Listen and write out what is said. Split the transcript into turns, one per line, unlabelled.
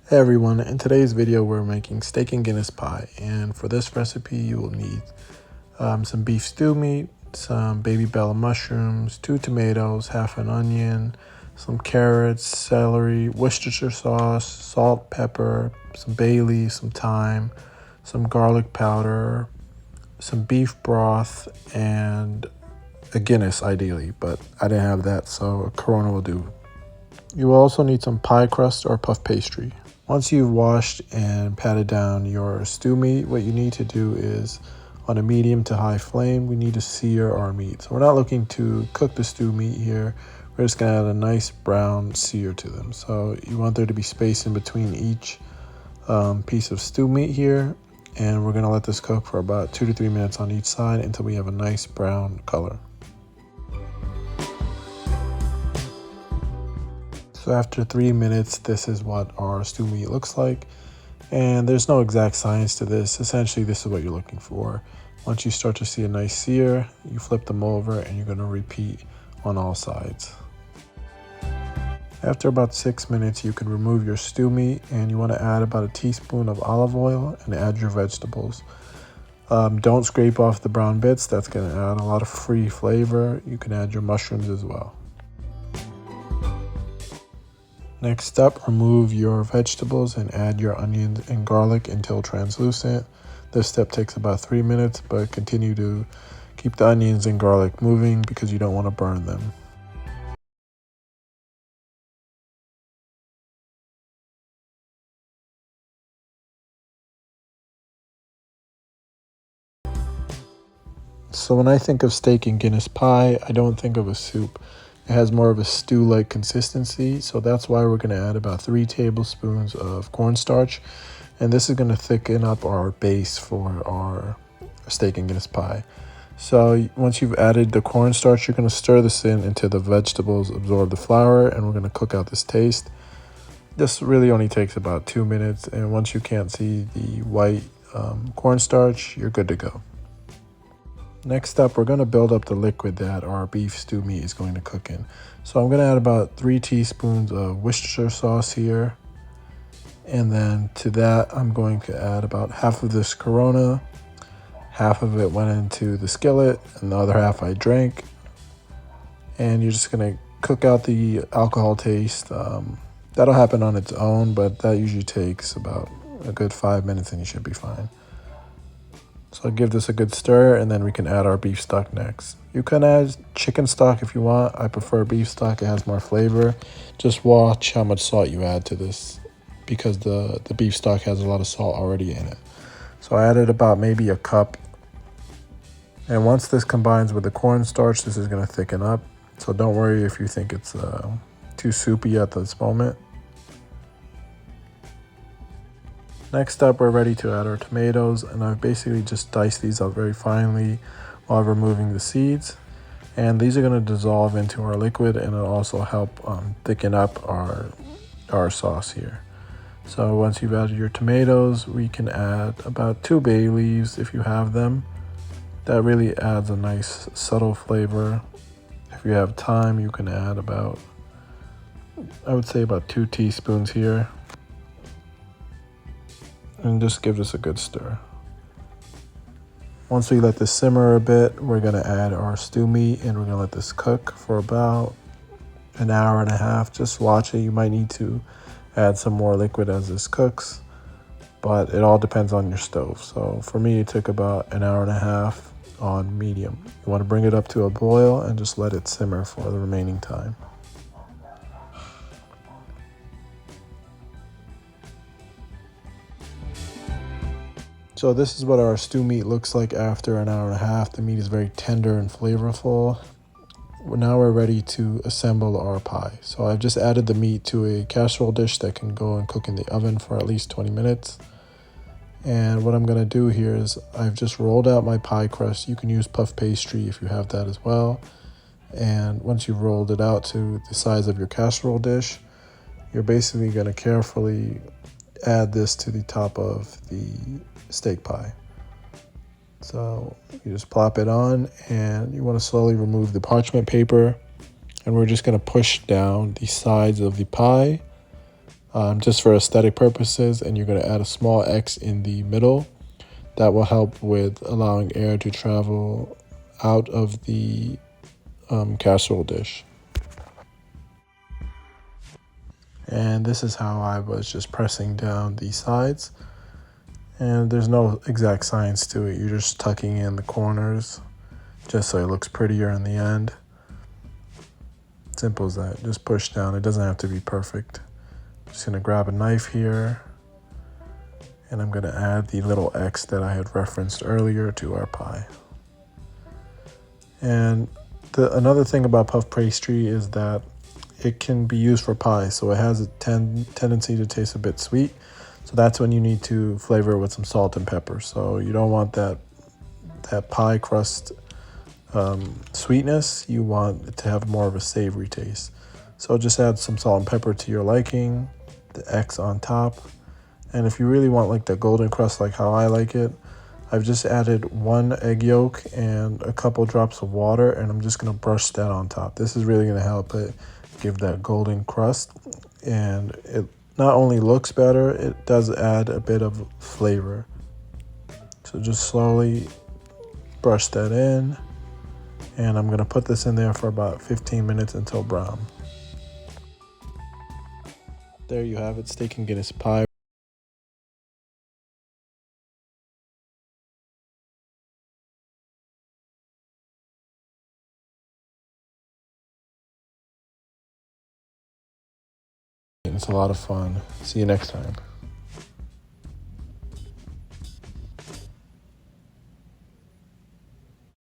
Hey everyone, in today's video we're making steak and Guinness pie, and for this recipe you will need some beef stew meat, some baby bella mushrooms, 2 tomatoes, half an onion, some carrots, celery, Worcestershire sauce, salt, pepper, some bay leaf, some thyme, some garlic powder, some beef broth, and a Guinness ideally, but I didn't have that, so a Corona will do. You will also need some pie crust or puff pastry. Once you've washed and patted down your stew meat, what you need to do is, on a medium to high flame, we need to sear our meat. So we're not looking to cook the stew meat here. We're just going to add a nice brown sear to them. So you want there to be space in between each piece of stew meat here. And we're going to let this cook for about 2 to 3 minutes on each side until we have a nice brown color. So after 3 minutes, this is what our stew meat looks like. And there's no exact science to this. Essentially, this is what you're looking for. Once you start to see a nice sear, you flip them over and you're going to repeat on all sides. After about 6 minutes, you can remove your stew meat and you want to add about a teaspoon of olive oil and add your vegetables. Don't scrape off the brown bits. That's going to add a lot of free flavor. You can add your mushrooms as well. Next up, remove your vegetables and add your onions and garlic until translucent. This step takes about 3 minutes, but continue to keep the onions and garlic moving because you don't want to burn them. So when I think of steak and Guinness pie, I don't think of a soup. It has more of a stew-like consistency, so that's why we're going to add about 3 tablespoons of cornstarch. And this is going to thicken up our base for our steak and Guinness pie. So once you've added the cornstarch, you're going to stir this in until the vegetables absorb the flour, and we're going to cook out this taste. This really only takes about 2 minutes, and once you can't see the white cornstarch, you're good to go. Next up, we're going to build up the liquid that our beef stew meat is going to cook in. So I'm going to add about 3 teaspoons of Worcestershire sauce here. And then to that, I'm going to add about half of this Corona. Half of it went into the skillet, and the other half I drank. And you're just going to cook out the alcohol taste. That'll happen on its own, but that usually takes about a good 5 minutes and you should be fine. So I'll give this a good stir, and then we can add our beef stock next. You can add chicken stock if you want. I prefer beef stock, it has more flavor. Just watch how much salt you add to this because the beef stock has a lot of salt already in it. So I added about maybe a cup. And once this combines with the cornstarch, this is going to thicken up. So don't worry if you think it's too soupy at this moment. Next up, we're ready to add our tomatoes, and I've basically just diced these up very finely while removing the seeds. And these are going to dissolve into our liquid, and it'll also help thicken up our sauce here. So once you've added your tomatoes, we can add about 2 bay leaves if you have them. That really adds a nice subtle flavor. If you have thyme, you can add about, I would say about 2 teaspoons here. And just give this a good stir. Once we let this simmer a bit, we're going to add our stew meat and we're going to let this cook for about an hour and a half. Just watch it. You might need to add some more liquid as this cooks, but it all depends on your stove. So for me, it took about an hour and a half on medium. You want to bring it up to a boil and just let it simmer for the remaining time. So this is what our stew meat looks like after an hour and a half. The meat is very tender and flavorful. Now we're ready to assemble our pie. So I've just added the meat to a casserole dish that can go and cook in the oven for at least 20 minutes. And what I'm going to do here is I've just rolled out my pie crust. You can use puff pastry if you have that as well. And once you've rolled it out to the size of your casserole dish, you're basically going to carefully add this to the top of the steak pie. So you just plop it on, and you want to slowly remove the parchment paper, and we're just going to push down the sides of the pie just for aesthetic purposes, and you're going to add a small X in the middle. That will help with allowing air to travel out of the casserole dish. And this is how I was just pressing down the sides. And there's no exact science to it. You're just tucking in the corners just so it looks prettier in the end. Simple as that. Just push down. It doesn't have to be perfect. Just gonna grab a knife here, and I'm gonna add the little X that I had referenced earlier to our pie. And another thing about puff pastry is that it can be used for pie, so it has a tendency to taste a bit sweet. So that's when you need to flavor it with some salt and pepper. So you don't want that pie crust sweetness. You want it to have more of a savory taste. So just add some salt and pepper to your liking, the X on top. And if you really want like the golden crust like how I like it, I've just added 1 egg yolk and a couple drops of water, and I'm just gonna brush that on top. This is really gonna help it give that golden crust, and it not only looks better, it does add a bit of flavor. So just slowly brush that in, and I'm gonna put this in there for about 15 minutes until brown. There you have it, steak and Guinness pie. It's a lot of fun. See you next time.